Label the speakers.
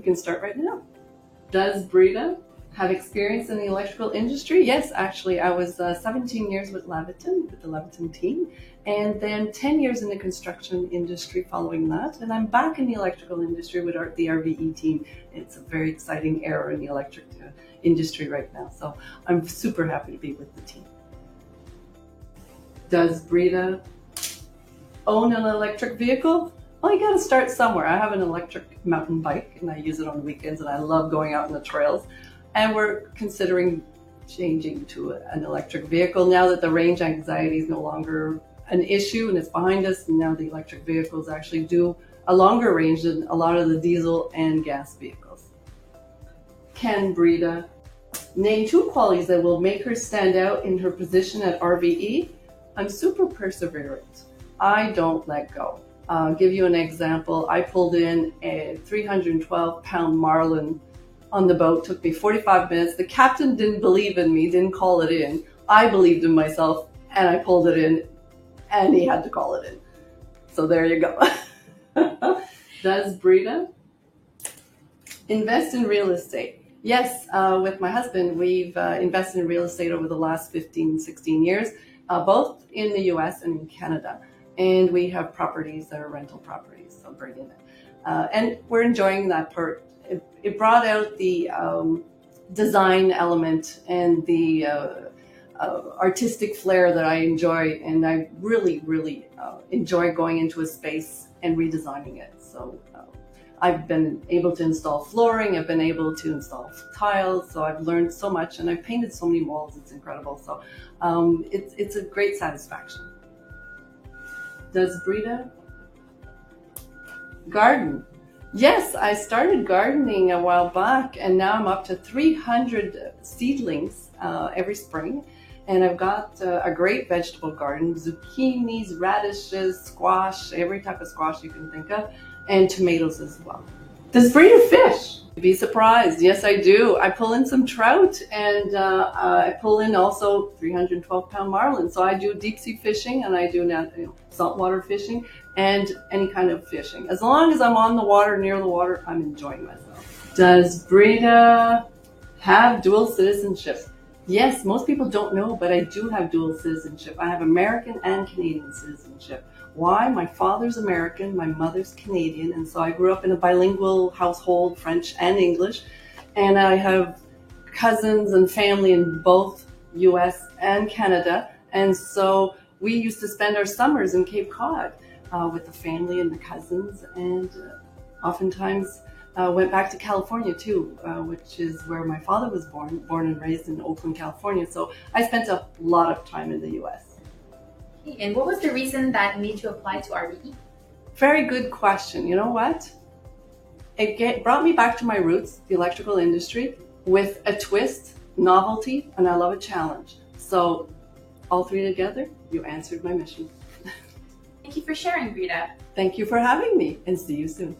Speaker 1: can start right now. Does Brita have experience in the electrical industry? Yes, actually, I was 17 years with Leviton, with the Leviton team, and then 10 years in the construction industry following that. And I'm back in the electrical industry with the RVE team. It's a very exciting era in the electric industry right now. So I'm super happy to be with the team. Does Brita own an electric vehicle? Well, you gotta start somewhere. I have an electric mountain bike and I use it on weekends and I love going out on the trails. And we're considering changing to an electric vehicle now that the range anxiety is no longer an issue and it's behind us. And now the electric vehicles actually do a longer range than a lot of the diesel and gas vehicles. Can Brita name 2 qualities that will make her stand out in her position at RVE? I'm super perseverant. I don't let go. I'll give you an example. I pulled in a 312-pound marlin on the boat. Took me 45 minutes. The captain didn't believe in me, didn't call it in. I believed in myself and I pulled it in and he had to call it in. So there you go. Does Brita invest in real estate? Yes, with my husband, we've invested in real estate over the last 15, 16 years, both in the US and in Canada. And we have properties that are rental properties, so bring in it. And we're enjoying that part. It brought out the design element and the artistic flair that I enjoy, and I really, really enjoy going into a space and redesigning it. So I've been able to install flooring, I've been able to install tiles, so I've learned so much, and I've painted so many walls, it's incredible. So it's a great satisfaction. Does Brita garden? Yes, I started gardening a while back and now I'm up to 300 seedlings every spring. And I've got a great vegetable garden, zucchinis, radishes, squash, every type of squash you can think of, and tomatoes as well. Does Brita fish? You'd be surprised. Yes, I do. I pull in some trout and I pull in also 312-pound marlin. So I do deep sea fishing and I do saltwater fishing and any kind of fishing. As long as I'm on the water, near the water, I'm enjoying myself. Does Brita have dual citizenship? Yes, most people don't know, but I do have dual citizenship. I have American and Canadian citizenship. Why? My father's American, my mother's Canadian, and so I grew up in a bilingual household, French and English, and I have cousins and family in both US and Canada, and so we used to spend our summers in Cape Cod with the family and the cousins, and oftentimes went back to California too, which is where my father was born and raised in Oakland, California, so I spent a lot of time in the US.
Speaker 2: And what was the reason that made you apply to RVE?
Speaker 1: Very good question. You know what? It brought me back to my roots, the electrical industry, with a twist, novelty, and I love a challenge. So all 3 together, you answered my mission.
Speaker 2: Thank you for sharing, Brita.
Speaker 1: Thank you for having me, and see you soon.